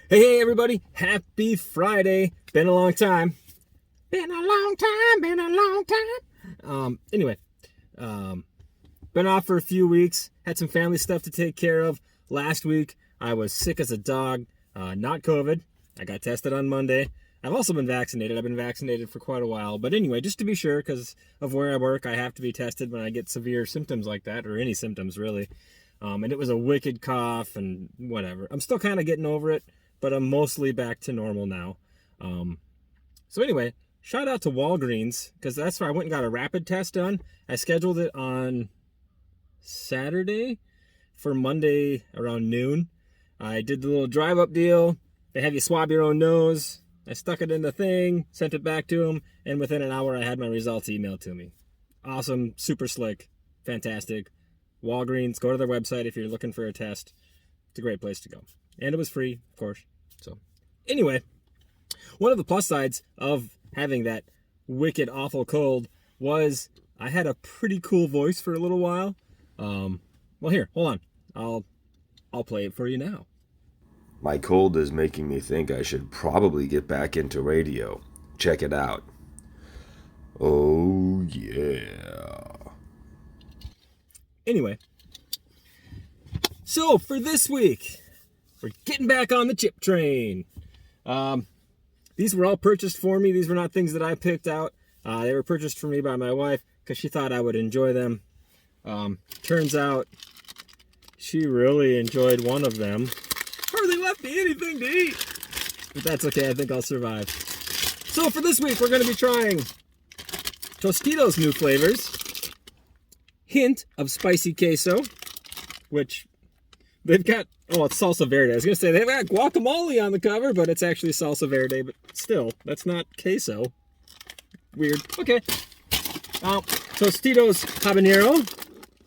Hey everybody, happy Friday. Been a long time. Been a long time. Anyway, been off for a few weeks. Had some family stuff to take care of. Last week, I was sick as a dog. Not COVID. I got tested on Monday. I've also been vaccinated. I've been vaccinated for quite a while. But anyway, just to be sure, because of where I work, I have to be tested when I get severe symptoms like that, or any symptoms really. And it was a wicked cough and whatever. I'm still kind of getting over it, but I'm mostly back to normal now. So anyway, shout out to Walgreens, because that's where I went and got a rapid test done. I scheduled it on Saturday for Monday around noon. I did the little drive-up deal. They have you swab your own nose. I stuck it in the thing, sent it back to them, and within an hour I had my results emailed to me. Awesome, super slick, fantastic. Walgreens, go to their website if you're looking for a test. It's a great place to go. And it was free, of course. So, anyway, one of the plus sides of having that wicked, awful cold was I had a pretty cool voice for a little while. Well, here, hold on. I'll play it for you now. My cold is making me think I should probably get back into radio. Check it out. Oh, yeah. Anyway, so for this week, we're getting back on the chip train. These were all purchased for me. These were not things that I picked out. They were purchased for me by my wife because she thought I would enjoy them. Turns out she really enjoyed one of them. Hardly left me anything to eat. But that's okay. I think I'll survive. So for this week, we're going to be trying Tostitos new flavors. Hint of spicy queso, which they've got. Oh, it's salsa verde. I was going to say they've got guacamole on the cover, but it's actually salsa verde. But still, that's not queso. Weird. Okay. Tostitos Habanero,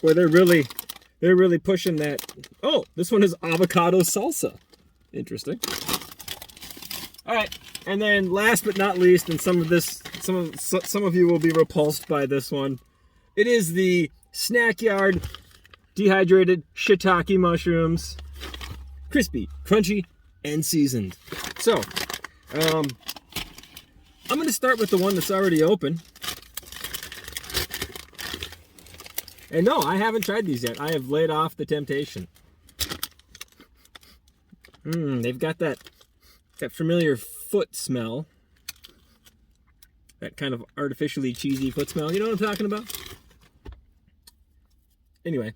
where they're really pushing that. Oh, this one is avocado salsa. Interesting. All right, and then last but not least, and some of you will be repulsed by this one. It is the Snack Yard Dehydrated Shiitake Mushrooms. Crispy, crunchy, and seasoned. So, I'm going to start with the one that's already open. And no, I haven't tried these yet. I have laid off the temptation. They've got that familiar foot smell. That kind of artificially cheesy foot smell. You know what I'm talking about? Anyway,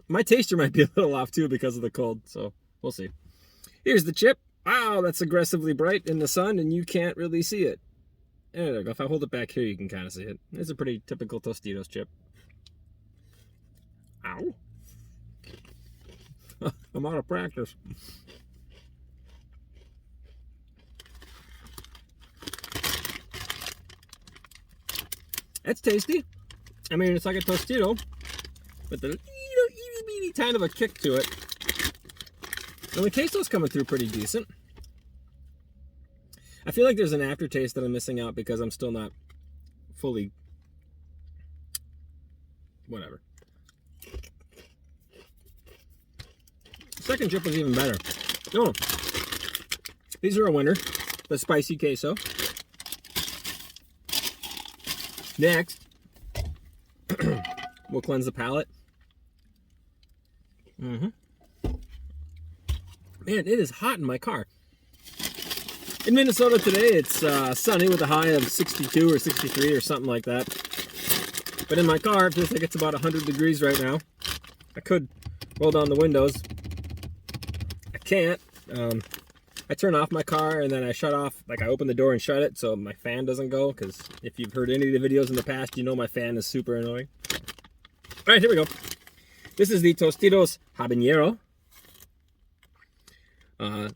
my taster might be a little off too because of the cold, so we'll see. Here's the chip. Wow, that's aggressively bright in the sun and you can't really see it. There we go. If I hold it back here, you can kind of see it. It's a pretty typical Tostitos chip. Ow. I'm out of practice. That's tasty. I mean, it's like a Tostito, with a little itty bitty kind of a kick to it. And the queso's coming through pretty decent. I feel like there's an aftertaste that I'm missing out because I'm still not fully... whatever. Second chip was even better. Oh, these are a winner. The spicy queso. Next, we'll cleanse the palate. Man, it is hot in my car. In Minnesota today, it's sunny with a high of 62 or 63 or something like that. But in my car, it feels like it's about 100 degrees right now. I could roll down the windows. I can't. I turn off my car and then I shut off, like I open the door and shut it so my fan doesn't go, because if you've heard any of the videos in the past, you know my fan is super annoying. All right, here we go. This is the Tostitos Habanero.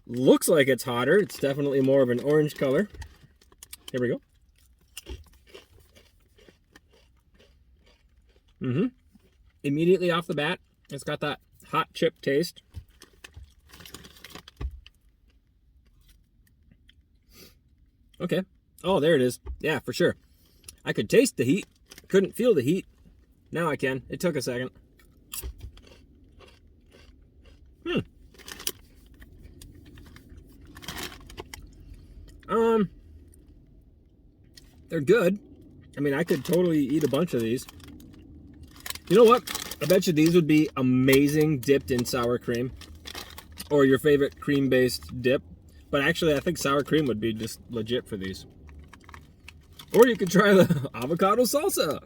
Looks like it's hotter. It's definitely more of an orange color. Here we go. Immediately off the bat, it's got that hot chip taste. Okay. Oh, there it is. Yeah, for sure. I could taste the heat. Couldn't feel the heat. Now I can. It took a second. They're good. I mean, I could totally eat a bunch of these. You know what? I bet you these would be amazing dipped in sour cream. Or your favorite cream-based dip. But actually, I think sour cream would be just legit for these. Or you could try the avocado salsa.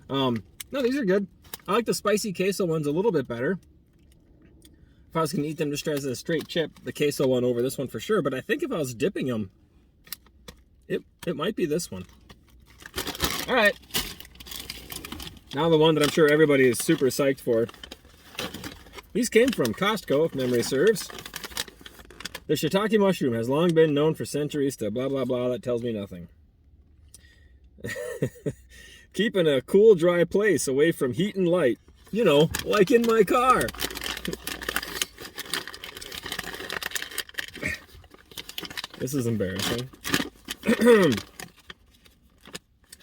No, these are good. I like the spicy queso ones a little bit better. If I was going to eat them just as a straight chip, the queso one over this one for sure. But I think if I was dipping them, it might be this one. All right. Now the one that I'm sure everybody is super psyched for. These came from Costco, if memory serves. The Shiitake Mushroom has long been known for centuries to blah, blah, blah. That tells me nothing. Keeping a cool, dry place away from heat and light. You know, like in my car. This is embarrassing.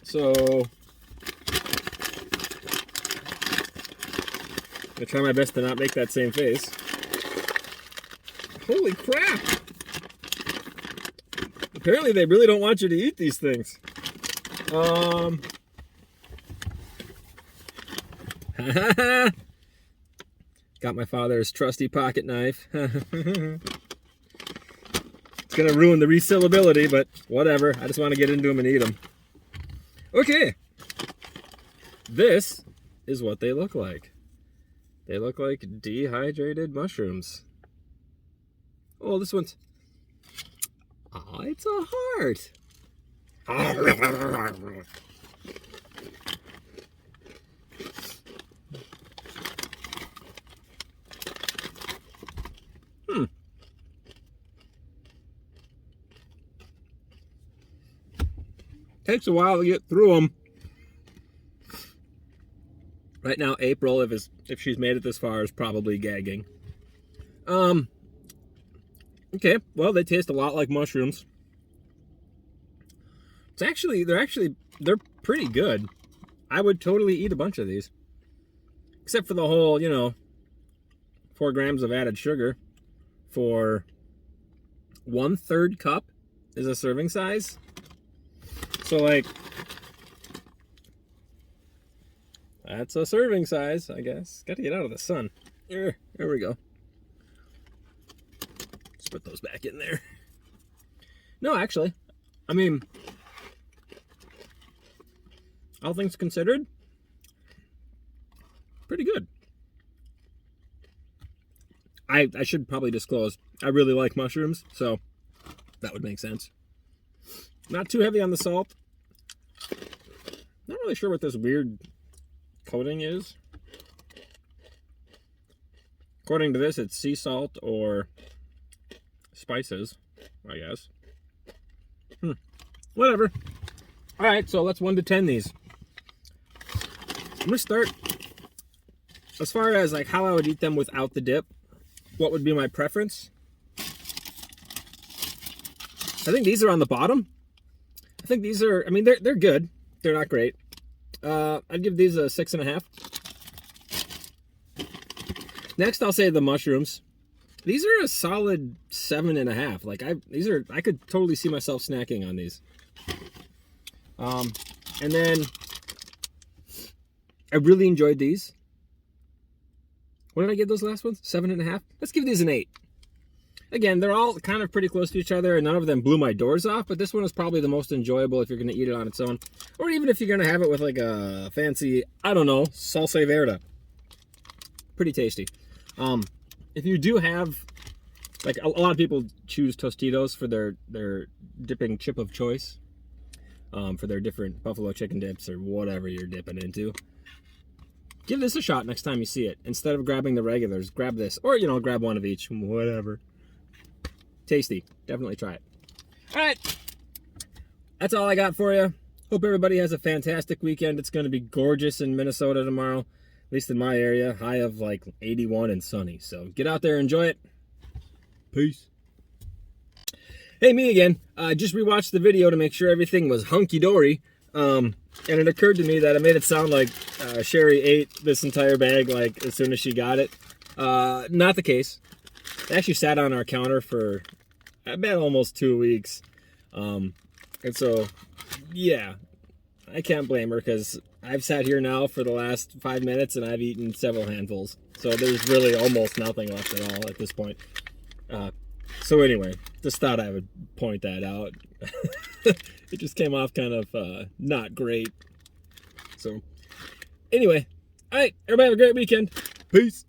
So, I'm gonna try my best to not make that same face. Holy crap! Apparently they really don't want you to eat these things. Got my father's trusty pocket knife. It's gonna ruin the resealability, but whatever. I just want to get into them and eat them. Okay. This is what they look like. They look like dehydrated mushrooms. Oh, this one's... Oh, it's a heart. Takes a while to get through them. Right now, April, if she's made it this far, is probably gagging. Okay, well, they taste a lot like mushrooms. They're pretty good. I would totally eat a bunch of these. Except for the whole, 4 grams of added sugar for 1/3 cup is a serving size. So, that's a serving size, I guess. Got to get out of the sun. There we go. Let's put those back in there. No, actually, I mean, all things considered, pretty good. I should probably disclose, I really like mushrooms, so that would make sense. Not too heavy on the salt. Not really sure what this weird coating is. According to this, it's sea salt or spices, I guess. Whatever. All right, so let's 1 to 10 these. I'm gonna start as far as how I would eat them without the dip. What would be my preference? I think these are on the bottom. I think these are, I mean, they're good. They're not great. I'd give these a 6.5. Next, I'll say the mushrooms. These are a solid 7.5. I could totally see myself snacking on these. And then I really enjoyed these. What did I give those last ones? 7.5. Let's give these an 8. Again, they're all kind of pretty close to each other, and none of them blew my doors off, but this one is probably the most enjoyable if you're going to eat it on its own. Or even if you're going to have it with a fancy, I don't know, salsa verde. Pretty tasty. If you do have, a lot of people choose Tostitos for their dipping chip of choice. For their different buffalo chicken dips or whatever you're dipping into. Give this a shot next time you see it. Instead of grabbing the regulars, grab this. Or, grab one of each. Whatever. Tasty. Definitely try it. All right. That's all I got for you. Hope everybody has a fantastic weekend. It's going to be gorgeous in Minnesota tomorrow. At least in my area. High of 81 and sunny. So get out there and enjoy it. Peace. Hey, me again. I just rewatched the video to make sure everything was hunky-dory. And it occurred to me that it made it sound like Sherry ate this entire bag as soon as she got it. Not the case. It actually sat on our counter for, I bet, almost 2 weeks. And so, yeah, I can't blame her because I've sat here now for the last 5 minutes and I've eaten several handfuls. So there's really almost nothing left at all at this point. So anyway, just thought I would point that out. It just came off kind of not great. So anyway, all right, everybody have a great weekend. Peace.